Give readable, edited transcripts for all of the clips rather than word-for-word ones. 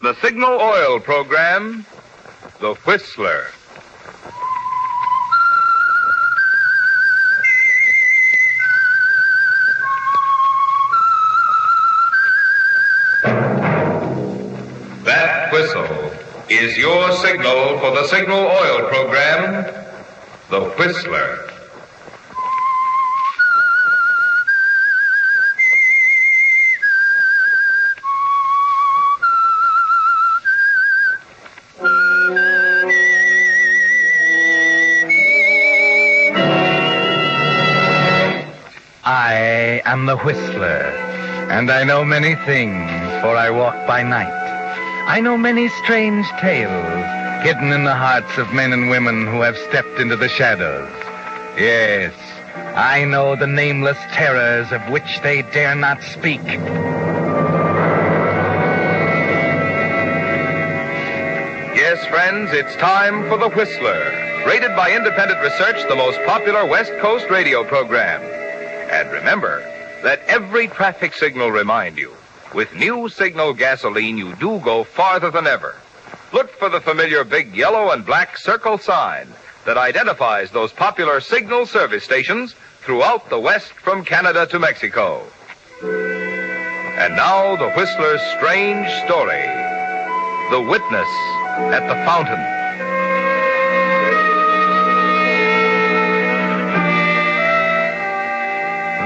The Signal Oil program, The Whistler. That whistle is your signal for the Signal Oil program, The Whistler. I am the Whistler, and I know many things, for I walk by night. I know many strange tales hidden in the hearts of men and women who have stepped into the shadows. Yes, I know the nameless terrors of which they dare not speak. Yes, friends, it's time for The Whistler, rated by independent research the most popular West Coast radio program. And remember, let every traffic signal remind you, with new Signal gasoline, you do go farther than ever. Look for the familiar big yellow and black circle sign that identifies those popular Signal service stations throughout the West from Canada to Mexico. And now, the Whistler's strange story, The Witness at the Fountain.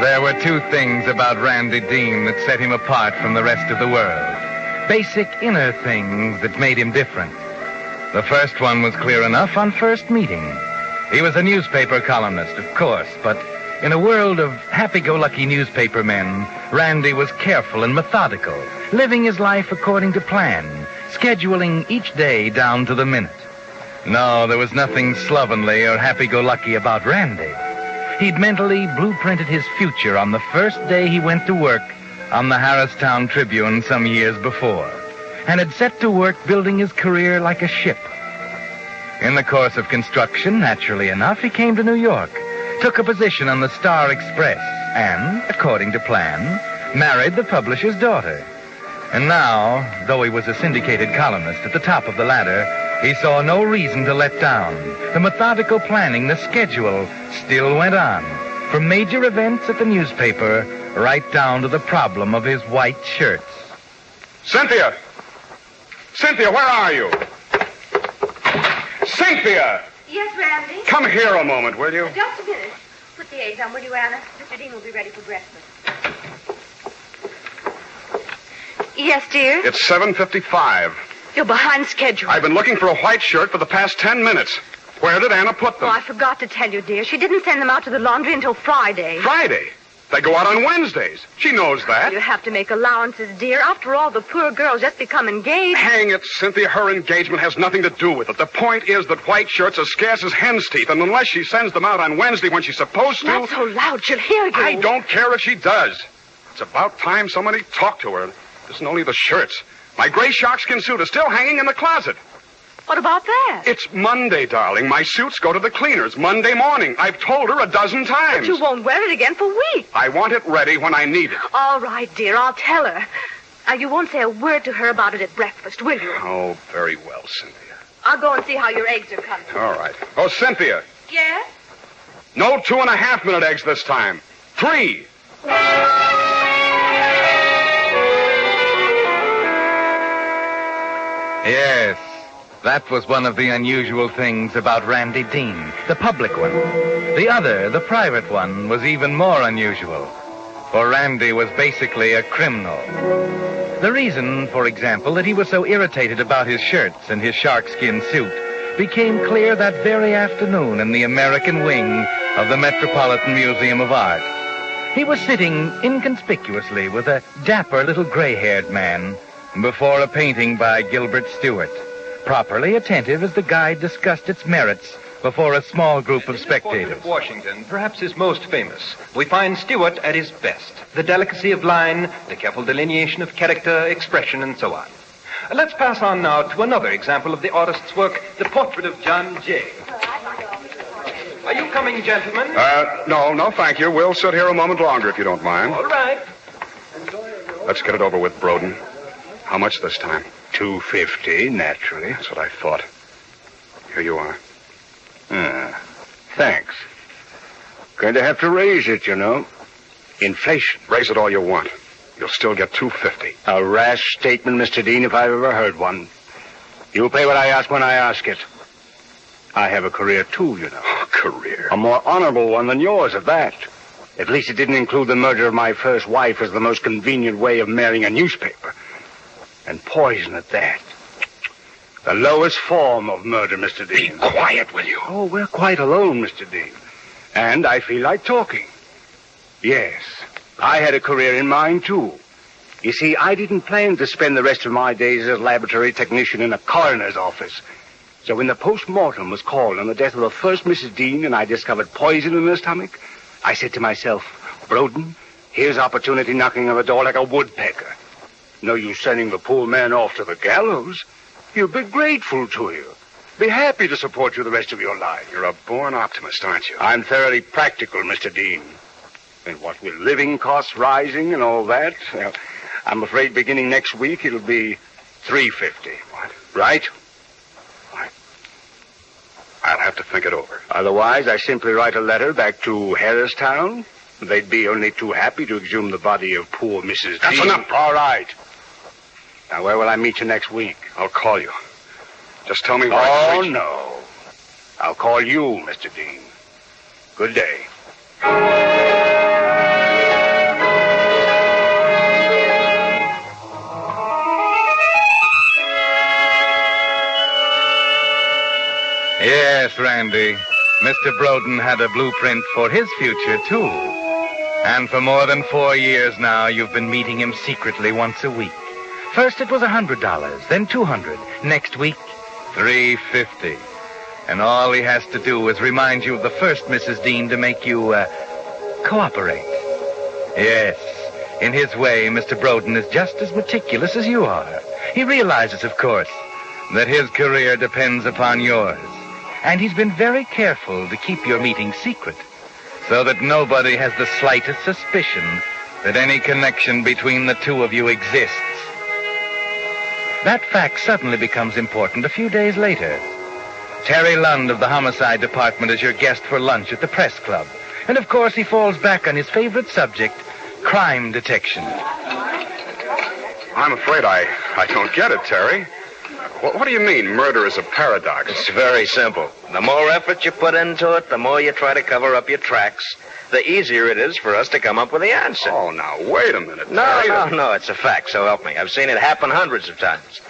There were two things about Randy Dean that set him apart from the rest of the world. Basic inner things that made him different. The first one was clear enough on first meeting. He was a newspaper columnist, of course, but in a world of happy-go-lucky newspaper men, Randy was careful and methodical, living his life according to plan, scheduling each day down to the minute. No, there was nothing slovenly or happy-go-lucky about Randy. He'd mentally blueprinted his future on the first day he went to work on the Harristown Tribune some years before, and had set to work building his career like a ship. In the course of construction, naturally enough, he came to New York, took a position on the Star Express, and, according to plan, married the publisher's daughter. And now, though he was a syndicated columnist at the top of the ladder, he saw no reason to let down. The methodical planning, the schedule, still went on, from major events at the newspaper right down to the problem of his white shirts. Cynthia! Cynthia, where are you? Cynthia! Yes, Randy? Come here a moment, will you? Just a minute. Put the eggs on, will you, Anna? Mr. Dean will be ready for breakfast. Yes, dear? It's 7:55. You're behind schedule. I've been looking for a white shirt for the past 10 minutes. Where did Anna put them? Oh, I forgot to tell you, dear. She didn't send them out to the laundry until Friday. Friday? They go out on Wednesdays. She knows that. You have to make allowances, dear. After all, the poor girl's just become engaged. Hang it, Cynthia. Her engagement has nothing to do with it. The point is that white shirts are scarce as hen's teeth, and unless she sends them out on Wednesday when she's supposed to... Not so loud. She'll hear you. I don't care if she does. It's about time somebody talked to her. It isn't only the shirts. My gray sharkskin suit is still hanging in the closet. What about that? It's Monday, darling. My suits go to the cleaners Monday morning. I've told her a dozen times. But you won't wear it again for weeks. I want it ready when I need it. All right, dear. I'll tell her. Now, you won't say a word to her about it at breakfast, will you? Oh, very well, Cynthia. I'll go and see how your eggs are coming. All right. Oh, Cynthia. Yes? No 2.5-minute eggs this time. 3. Yes, that was one of the unusual things about Randy Dean, the public one. The other, the private one, was even more unusual, for Randy was basically a criminal. The reason, for example, that he was so irritated about his shirts and his sharkskin suit became clear that very afternoon in the American wing of the Metropolitan Museum of Art. He was sitting inconspicuously with a dapper little gray-haired man before a painting by Gilbert Stuart, properly attentive as the guide discussed its merits before a small group of spectators. Of Washington, perhaps his most famous, we find Stuart at his best. The delicacy of line, the careful delineation of character, expression, and so on. Let's pass on now to another example of the artist's work, the portrait of John Jay. Are you coming, gentlemen? No, thank you. We'll sit here a moment longer if you don't mind. All right. Let's get it over with, Broden. How much this time? $250, naturally. That's what I thought. Here you are. Thanks. Going to have to raise it, you know. Inflation. Raise it all you want. You'll still get $250. A rash statement, Mr. Dean, if I've ever heard one. You'll pay what I ask when I ask it. I have a career, too, you know. Oh, career? A more honorable one than yours, at that. At least it didn't include the murder of my first wife as the most convenient way of marrying a newspaper. And poison at that. The lowest form of murder, Mr. Dean. Be quiet, will you? Oh, we're quite alone, Mr. Dean. And I feel like talking. Yes, I had a career in mind, too. You see, I didn't plan to spend the rest of my days as a laboratory technician in a coroner's office. So when the post-mortem was called on the death of the first Mrs. Dean and I discovered poison in her stomach, I said to myself, Broden, here's opportunity knocking on the door like a woodpecker. No use sending the poor man off to the gallows. He'll be grateful to you. Be happy to support you the rest of your life. You're a born optimist, aren't you? I'm thoroughly practical, Mr. Dean. And what with living costs rising and all that, well, I'm afraid beginning next week it'll be $350. What? Right? I'll have to think it over. Otherwise, I simply write a letter back to Harristown. They'd be only too happy to exhume the body of poor Mrs. That's Dean. enough. All right. Now, where will I meet you next week? I'll call you. Just tell me where I can reach. No. I'll call you, Mr. Dean. Good day. Yes, Randy. Mr. Broden had a blueprint for his future, too. And for more than 4 years now, you've been meeting him secretly once a week. First it was $100, then $200. Next week, $350. And all he has to do is remind you of the first Mrs. Dean to make you, cooperate. Yes, in his way, Mr. Broden is just as meticulous as you are. He realizes, of course, that his career depends upon yours. And he's been very careful to keep your meeting secret, so that nobody has the slightest suspicion that any connection between the two of you exists. That fact suddenly becomes important a few days later. Terry Lund of the Homicide Department is your guest for lunch at the Press Club. And of course he falls back on his favorite subject, crime detection. I'm afraid I don't get it, Terry. What do you mean, murder is a paradox? It's very simple. The more effort you put into it, the more you try to cover up your tracks, the easier it is for us to come up with the answer. Oh, now, wait a minute, Terry. No, it's a fact, so help me. I've seen it happen hundreds of times.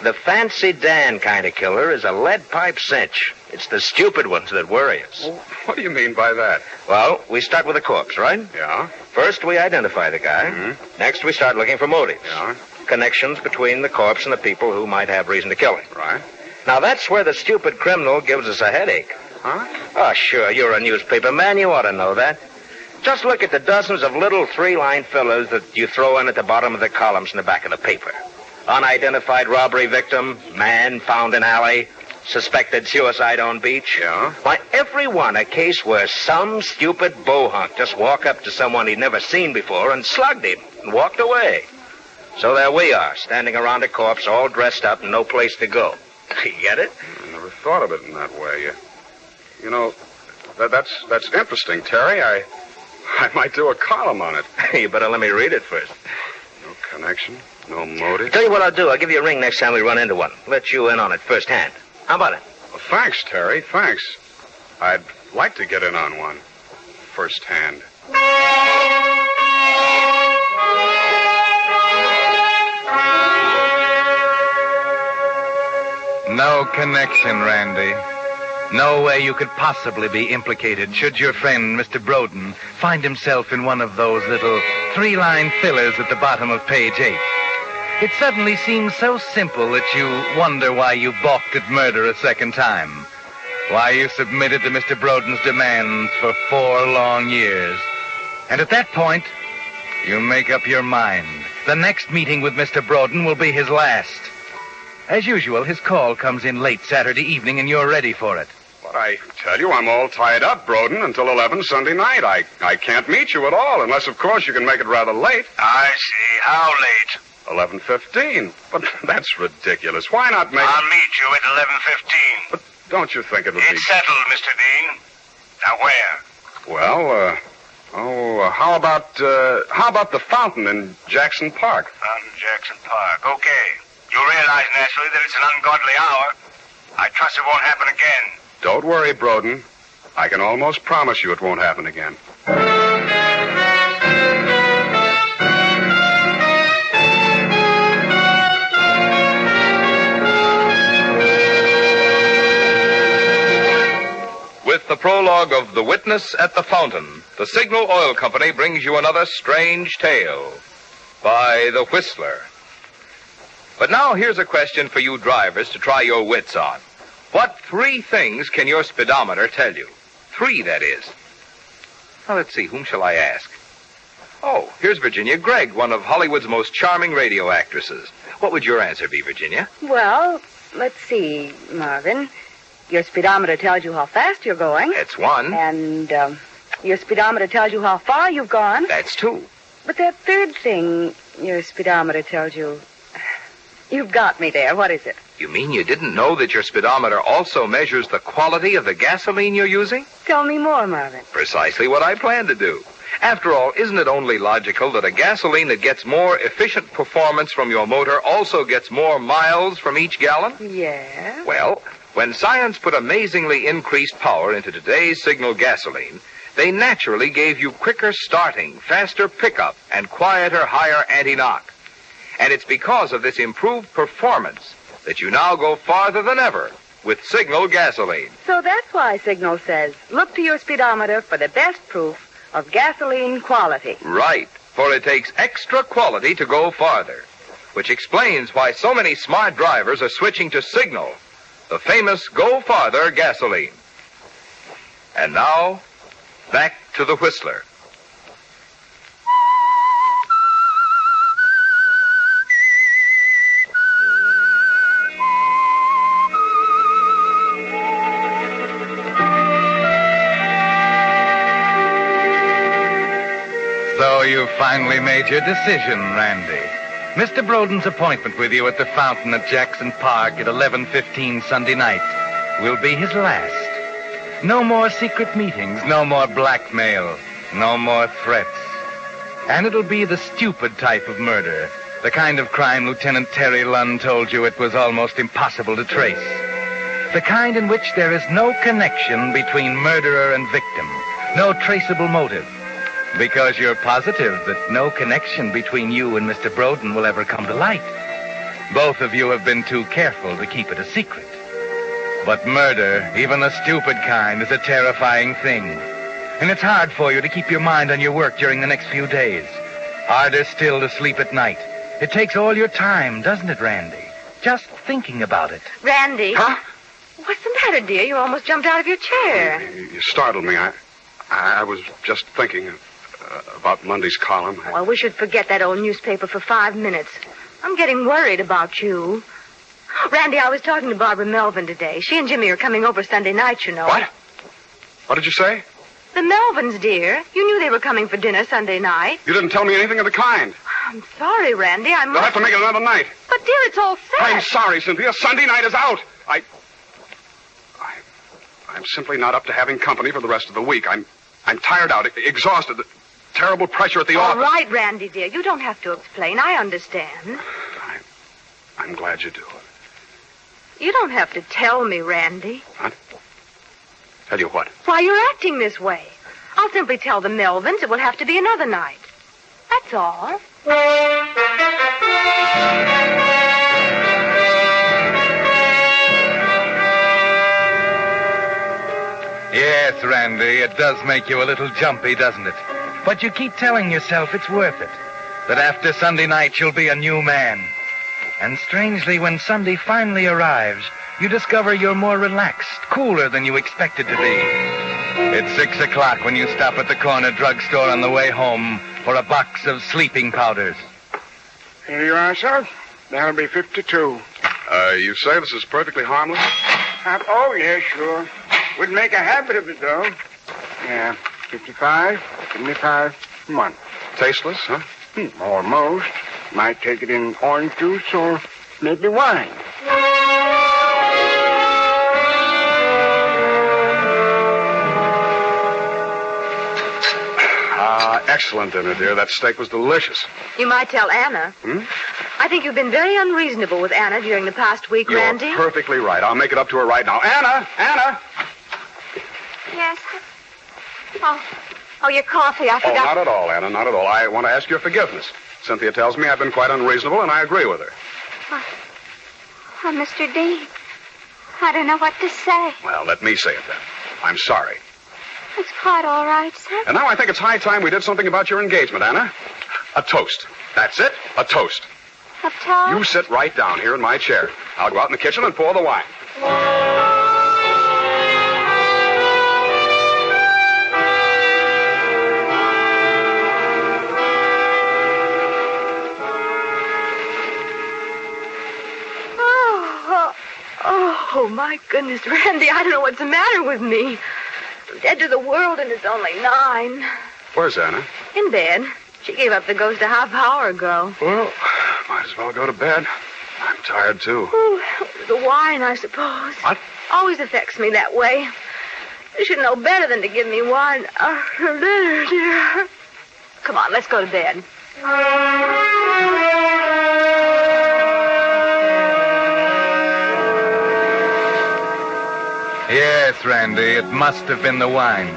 The Fancy Dan kind of killer is a lead pipe cinch. It's the stupid ones that worry us. Well, what do you mean by that? Well, we start with a corpse, right? Yeah. First, we identify the guy. Mm-hmm. Next, we start looking for motives. Yeah. Connections between the corpse and the people who might have reason to kill him. Right. Now, that's where the stupid criminal gives us a headache. Huh? Oh, sure, you're a newspaper man. You ought to know that. Just look at the dozens of little three-line fillers that you throw in at the bottom of the columns in the back of the paper. Unidentified robbery victim, man found in alley, suspected suicide on beach. Yeah? Why, every one a case where some stupid bohunk just walked up to someone he'd never seen before and slugged him and walked away. So there we are, standing around a corpse all dressed up and no place to go. You get it? I never thought of it in that way. You know, that's interesting, Terry. I might do a column on it. You better let me read it first. No connection, no motive. Tell you what I'll do. I'll give you a ring next time we run into one. Let you in on it firsthand. How about it? Well, thanks, Terry, thanks. I'd like to get in on one firsthand. No connection, Randy. No way you could possibly be implicated should your friend, Mr. Broden, find himself in one of those little three-line fillers at the bottom of page 8. It suddenly seems so simple that you wonder why you balked at murder a second time. Why you submitted to Mr. Broden's demands for 4 long years. And at that point, you make up your mind. The next meeting with Mr. Broden will be his last. As usual, his call comes in late Saturday evening, and you're ready for it. But I tell you, I'm all tied up, Broden, until 11 Sunday night. I can't meet you at all, unless, of course, you can make it rather late. I see. How late? 11:15. But that's ridiculous. Why not make... I'll meet you at 11:15. But don't you think it would be... It's settled, Mr. Dean. Now, where? Well, how about the fountain in Jackson Park? Fountain, Jackson Park. Okay. You realize, naturally, that it's an ungodly hour. I trust it won't happen again. Don't worry, Broden. I can almost promise you it won't happen again. With the prologue of The Witness at the Fountain, the Signal Oil Company brings you another strange tale by The Whistler. But now here's a question for you drivers to try your wits on. What 3 things can your speedometer tell you? 3, that is. Now, let's see, whom shall I ask? Oh, here's Virginia Gregg, one of Hollywood's most charming radio actresses. What would your answer be, Virginia? Well, let's see, Marvin. Your speedometer tells you how fast you're going. That's 1. And your speedometer tells you how far you've gone. That's 2. But that 3rd thing your speedometer tells you... You've got me there. What is it? You mean you didn't know that your speedometer also measures the quality of the gasoline you're using? Tell me more, Marvin. Precisely what I plan to do. After all, isn't it only logical that a gasoline that gets more efficient performance from your motor also gets more miles from each gallon? Yeah. Well, when science put amazingly increased power into today's Signal gasoline, they naturally gave you quicker starting, faster pickup, and quieter, higher anti-knock. And it's because of this improved performance that you now go farther than ever with Signal gasoline. So that's why Signal says, look to your speedometer for the best proof of gasoline quality. Right, for it takes extra quality to go farther, which explains why so many smart drivers are switching to Signal, the famous Go Farther gasoline. And now, back to the Whistler. So you've finally made your decision, Randy. Mr. Broden's appointment with you at the fountain at Jackson Park at 11:15 Sunday night will be his last. No more secret meetings, no more blackmail, no more threats. And it'll be the stupid type of murder, the kind of crime Lieutenant Terry Lunn told you it was almost impossible to trace. The kind in which there is no connection between murderer and victim, no traceable motive. Because you're positive that no connection between you and Mr. Broden will ever come to light. Both of you have been too careful to keep it a secret. But murder, even the stupid kind, is a terrifying thing. And it's hard for you to keep your mind on your work during the next few days. Harder still to sleep at night. It takes all your time, doesn't it, Randy? Just thinking about it. Randy. Huh? What's the matter, dear? You almost jumped out of your chair. You startled me. I was just thinking about Monday's column. Well, we should forget that old newspaper for 5 minutes. I'm getting worried about you. Randy, I was talking to Barbara Melvin today. She and Jimmy are coming over Sunday night, you know. What? What did you say? The Melvins, dear. You knew they were coming for dinner Sunday night. You didn't tell me anything of the kind. I'm sorry, Randy. I You'll must... have to make it another night. But, dear, it's all set. I'm sorry, Cynthia. Sunday night is out. I'm simply not up to having company for the rest of the week. I'm tired out, exhausted. The terrible pressure at the office. All right, Randy, dear. You don't have to explain. I understand. I'm glad you do. You don't have to tell me, Randy. What? Tell you what? Why you're acting this way. I'll simply tell the Melvins it will have to be another night. That's all. Yes, Randy, it does make you a little jumpy, doesn't it? But you keep telling yourself it's worth it. That after Sunday night you'll be a new man. And strangely, when Sunday finally arrives, you discover you're more relaxed, cooler than you expected to be. It's 6 o'clock when you stop at the corner drugstore on the way home for a box of sleeping powders. Here you are, sir. That'll be 52. You say this is perfectly harmless? Oh, yeah, sure. Wouldn't make a habit of it, though. Yeah, 55, 75 a month. Tasteless, huh? Almost. Might take it in orange juice or maybe wine. Excellent dinner, dear. That steak was delicious. You might tell Anna. I think you've been very unreasonable with Anna during the past week, You're Randy. perfectly right. I'll make it up to her right now. Anna! Yes. Oh, your coffee. I Oh, forgot. not at all, Anna, not at all. I want to ask your forgiveness. Cynthia tells me I've been quite unreasonable, and I agree with her. Oh, Mr. Dean, I don't know what to say. Well, let me say it then. I'm sorry. It's quite all right, sir. And now I think it's high time we did something about your engagement, Anna. A toast. That's it, a toast. A toast? You sit right down here in my chair. I'll go out in the kitchen and pour the wine. Oh, my goodness, Randy, I don't know what's the matter with me. I'm dead to the world, and it's only 9. Where's Anna? In bed. She gave up the ghost a half hour ago. Well, might as well go to bed. I'm tired, too. Oh, the wine, I suppose. What? Always affects me that way. You should know better than to give me wine after dinner, dear. Come on, let's go to bed. Yes, Randy, it must have been the wine.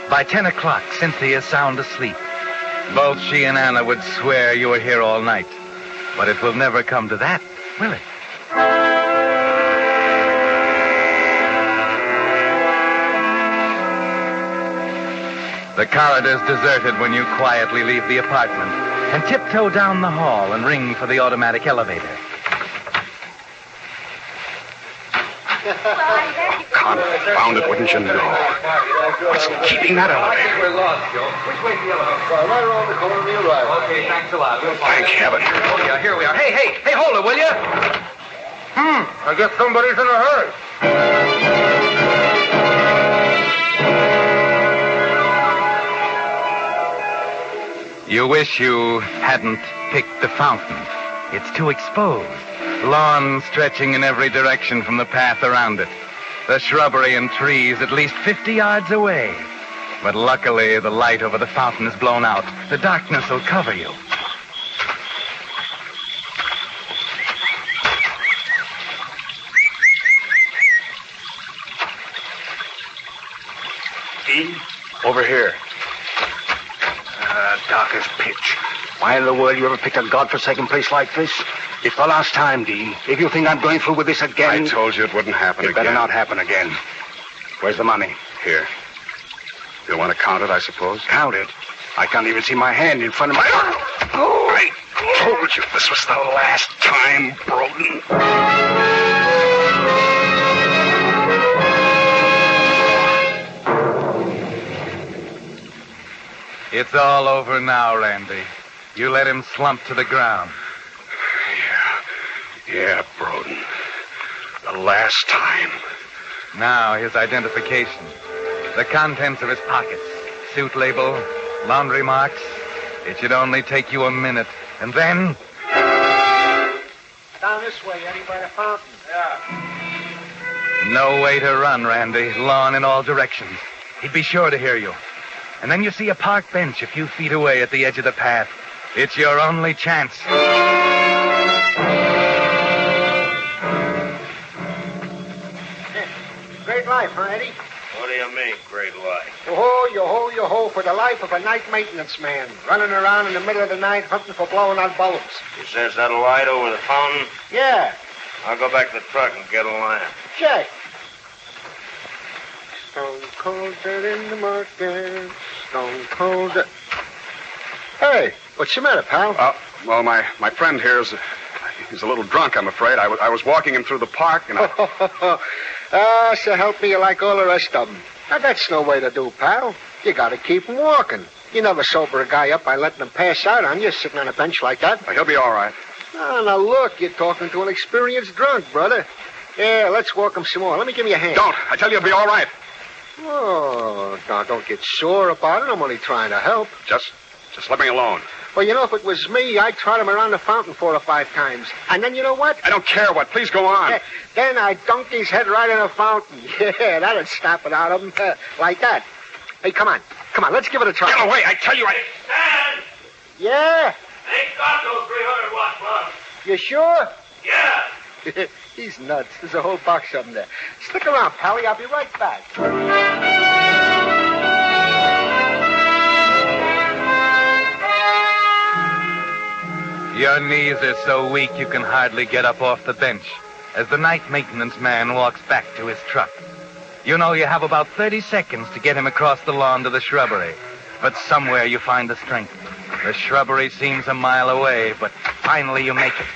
By 10 o'clock, Cynthia's sound asleep. Both she and Anna would swear you were here all night. But it will never come to that, will it? The corridor's deserted when you quietly leave the apartment and tiptoe down the hall and ring for the automatic elevator. Confound it, wouldn't you know? What's keeping that elevator? We're lost, Joe. Which way's the elevator? Right around the corner on your right. Okay, thanks a lot. We'll Thank heaven. Oh, yeah, here we are. Hey, hold it, will you? I guess somebody's in a hurry. You wish you hadn't picked the fountain. It's too exposed. Lawn stretching in every direction from the path around it. The shrubbery and trees at least 50 yards away. But luckily, the light over the fountain is blown out. The darkness will cover you. Dean, over here. Dark as pitch. Why in the world you ever picked a godforsaken place like this? It's the last time, Dean. If you think I'm going through with this again... I told you it wouldn't happen It again. better not happen again. Where's the money? Here. You'll want to count it, I suppose? Count it. I can't even see my hand in front of my... Oh, I told you this was the last time, Broden. It's all over now, Randy. You let him slump to the ground. Yeah, Broden. The last time. Now, his identification. The contents of his pockets. Suit label, laundry marks. It should only take you a minute. And then... Down this way, Eddie, by the fountain. No way to run, Randy. Lawn in all directions. He'd be sure to hear you. And then you see a park bench a few feet away at the edge of the path. It's your only chance. Great life, huh, Eddie? What do you mean, great life? Yo-ho, for the life of a night maintenance man. Running around in the middle of the night hunting for blown out bulbs. He says that light over the fountain? Yeah, I'll go back to the truck and get a lamp. check. Stone cold dead in the market. Stone cold dead. Hey, what's the matter, pal? Well, my friend here is... He's a little drunk, I'm afraid. I was walking him through the park, and So help me, you like all the rest of them. Now, that's no way to do, pal. You gotta keep him walking. You never sober a guy up by letting him pass out on you sitting on a bench like that. He'll be all right. Oh, now, look, you're talking to an experienced drunk, brother. Yeah, let's walk him some more. Let me give you a hand. Don't. I tell you, he'll be all right. Oh, now, don't get sore about it. I'm only trying to help. Just let me alone. Well, you know, if it was me, I'd trot him around the fountain 4 or 5 times. And then you know what? I don't care what. Please go on. Then I'd dunk his head right in the fountain. Yeah, that'd snap it out of him. Like that. Hey, come on. Come on, let's give it a try. Get away, I tell you. Stand! Yeah? Ain't got no 300 watt plug. You sure? Yeah. He's nuts. There's a whole box of them there. Stick around, Pally. I'll be right back. Your knees are so weak you can hardly get up off the bench as the night maintenance man walks back to his truck. You know you have about 30 seconds to get him across the lawn to the shrubbery, but somewhere you find the strength. The shrubbery seems a mile away, but finally you make it.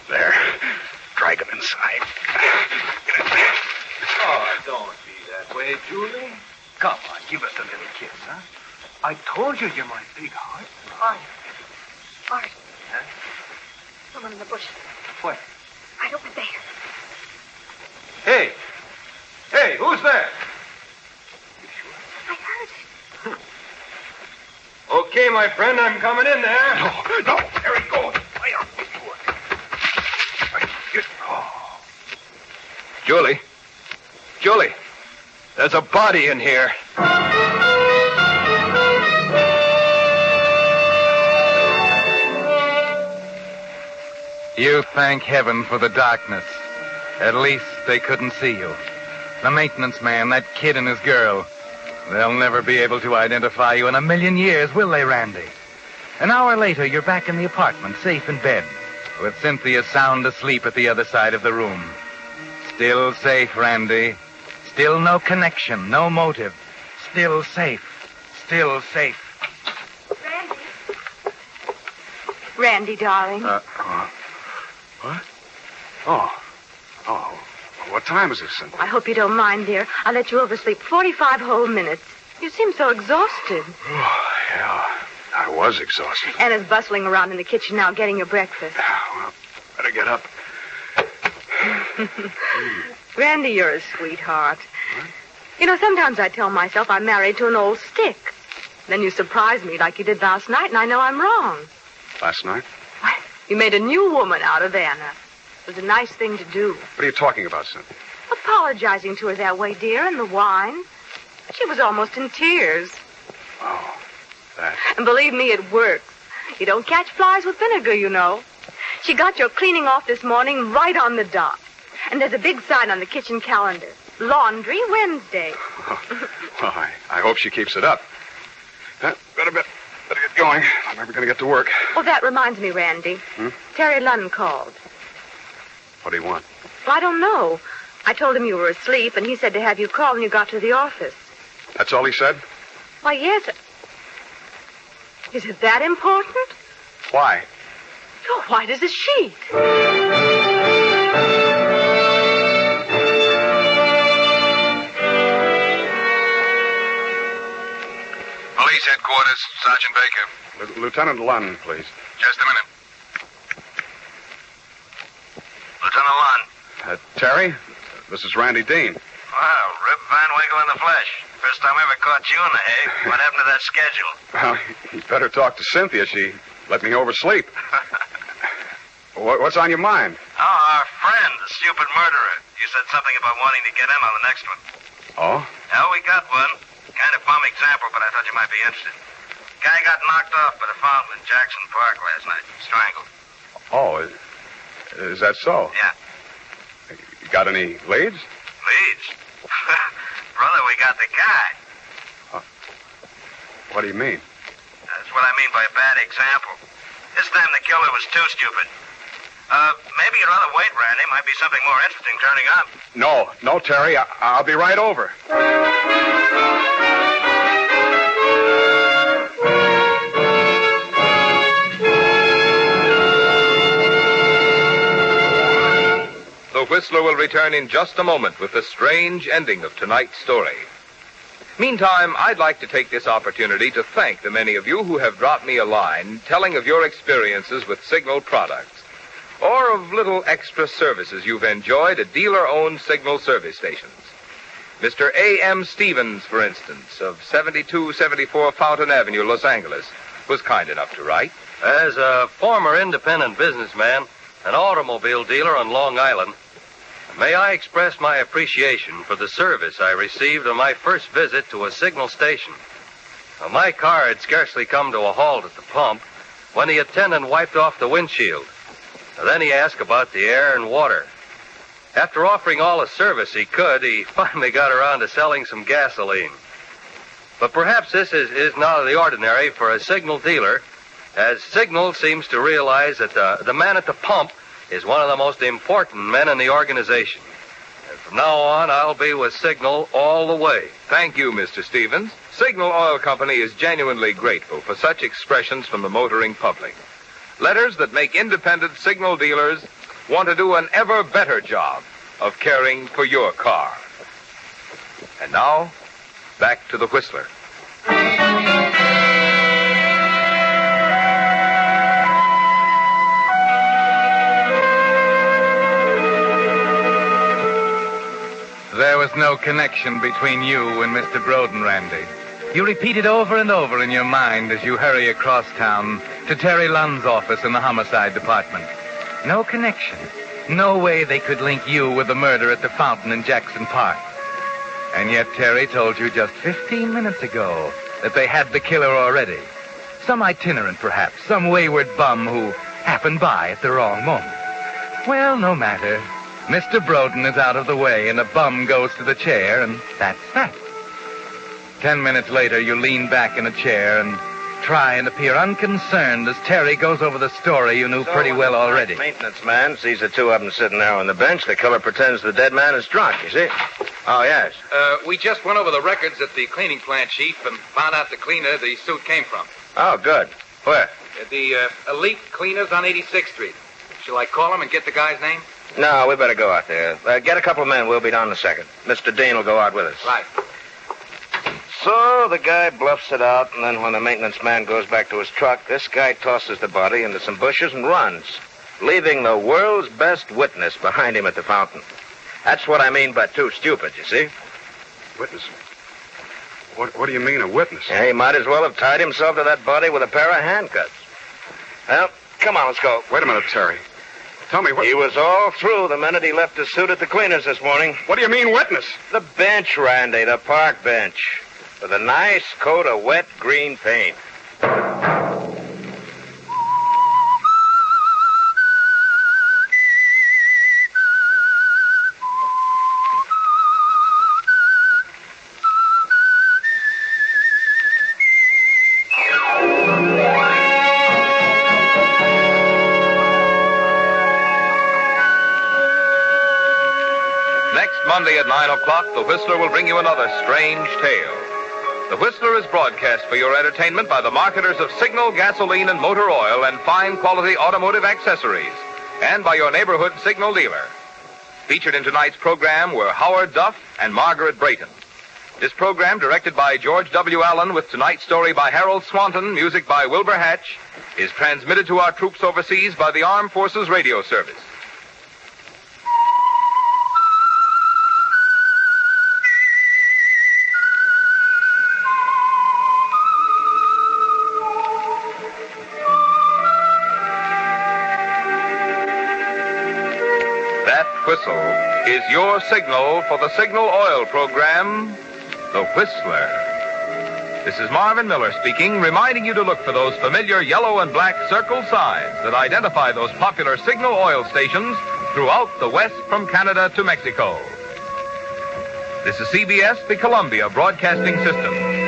There. Drag him inside. Oh, don't be that way, Julie. Come on, give us a little kiss, huh? I told you you're my big heart. Art. Huh? Someone in the bush. Where? Right over there. Hey! Hey, who's there? I heard it. Okay, my friend, I'm coming in there. No, there he goes. Julie, there's a body in here. You thank heaven for the darkness. At least they couldn't see you. The maintenance man, that kid and his girl. They'll never be able to identify you in a million years, will they, Randy? An hour later, you're back in the apartment, safe in bed, with Cynthia sound asleep at the other side of the room. Still safe, Randy. Still no connection, no motive. Still safe. Still safe. Randy, darling. What? Oh, what time is this, Cynthia? I hope you don't mind, dear. I'll let you oversleep 45 whole minutes. You seem so exhausted. Oh, yeah. I was exhausted. Anna's bustling around in the kitchen now getting your breakfast. Well, better get up. Randy, you're a sweetheart. What? You know, sometimes I tell myself I'm married to an old stick. Then you surprise me like you did last night, and I know I'm wrong. Last night? What? You made a new woman out of Anna. It was a nice thing to do. What are you talking about, Cynthia? Apologizing to her that way, dear, and the wine. She was almost in tears. Oh, that. And believe me, it works. You don't catch flies with vinegar, you know. She got your cleaning off this morning right on the dot. And there's a big sign on the kitchen calendar. Laundry Wednesday. Well, I hope she keeps it up. Better get going. I'm never going to get to work. Oh, that reminds me, Randy. Terry Lunn called. What do you want? Well, I don't know. I told him you were asleep, and he said to have you call when you got to the office. That's all he said? Why, yes. Is it that important? Why? You're white as a sheet. Police headquarters, Sergeant Baker. Lieutenant Lunn, please. Just a minute. Lieutenant Lunn. Terry, this is Randy Dean. Wow, Rip Van Winkle in the flesh. First time I ever caught you in The Hague. What happened to that schedule? Well, you better talk to Cynthia. She let me oversleep. What's on your mind? Oh, our friend, the stupid murderer. You said something about wanting to get in on the next one. Oh? Well, we got one. Kind of bum example, but I thought you might be interested. Guy got knocked off by the fountain in Jackson Park last night. Strangled. Oh, is that so? Yeah. You got any leads? Leads? Brother, we got the guy. What do you mean? That's what I mean by bad example. This time the killer was too stupid. Maybe you'd rather wait, Randy. Might be something more interesting turning up. No, Terry. I'll be right over. The Whistler will return in just a moment with the strange ending of tonight's story. Meantime, I'd like to take this opportunity to thank the many of you who have dropped me a line telling of your experiences with Signal products, or of little extra services you've enjoyed at dealer-owned Signal service stations. Mr. A.M. Stevens, for instance, of 7274 Fountain Avenue, Los Angeles, was kind enough to write. As a former independent businessman, an automobile dealer on Long Island, may I express my appreciation for the service I received on my first visit to a signal station. Now, my car had scarcely come to a halt at the pump when the attendant wiped off the windshield. Now, then he asked about the air and water. After offering all the service he could, he finally got around to selling some gasoline. But perhaps this is not of the ordinary for a signal dealer, as Signal seems to realize that the man at the pump is one of the most important men in the organization. And from now on, I'll be with Signal all the way. Thank you, Mr. Stevens. Signal Oil Company is genuinely grateful for such expressions from the motoring public. Letters that make independent signal dealers want to do an ever better job of caring for your car. And now, back to the Whistler. There was no connection between you and Mr. Broden, Randy. You repeat it over and over in your mind as you hurry across town to Terry Lunn's office in the homicide department. No connection. No way they could link you with the murder at the fountain in Jackson Park. And yet Terry told you just 15 minutes ago that they had the killer already. Some itinerant, perhaps. Some wayward bum who happened by at the wrong moment. Well, no matter. Mr. Broden is out of the way, and the bum goes to the chair, and that's that. 10 minutes later, you lean back in a chair and try and appear unconcerned as Terry goes over the story you knew pretty well already. The maintenance man sees the two of them sitting there on the bench. The killer pretends the dead man is drunk, you see? Oh, yes. We just went over the records at the cleaning plant, Chief, and found out the cleaner the suit came from. Oh, good. Where? The Elite Cleaners on 86th Street. Shall I call him and get the guy's name? No, we better go out there. Get a couple of men. We'll be down in a second. Mr. Dean will go out with us. Right. So the guy bluffs it out, and then when the maintenance man goes back to his truck, this guy tosses the body into some bushes and runs, leaving the world's best witness behind him at the fountain. That's what I mean by too stupid, you see? Witness? What do you mean, a witness? Yeah, he might as well have tied himself to that body with a pair of handcuffs. Well, come on, let's go. Wait a minute, Terry. Tell me what... He was all through the minute he left his suit at the cleaners this morning. What do you mean, witness? The bench, Randy, the park bench. With a nice coat of wet green paint. Monday at 9 o'clock, The Whistler will bring you another strange tale. The Whistler is broadcast for your entertainment by the marketers of Signal, gasoline, and motor oil and fine quality automotive accessories, and by your neighborhood Signal dealer. Featured in tonight's program were Howard Duff and Margaret Brayton. This program, directed by George W. Allen, with tonight's story by Harold Swanton, music by Wilbur Hatch, is transmitted to our troops overseas by the Armed Forces Radio Service. Whistle is your signal for the Signal Oil program, The Whistler. This is Marvin Miller speaking, reminding you to look for those familiar yellow and black circle signs that identify those popular Signal Oil stations throughout the West from Canada to Mexico. This is CBS, the Columbia Broadcasting System.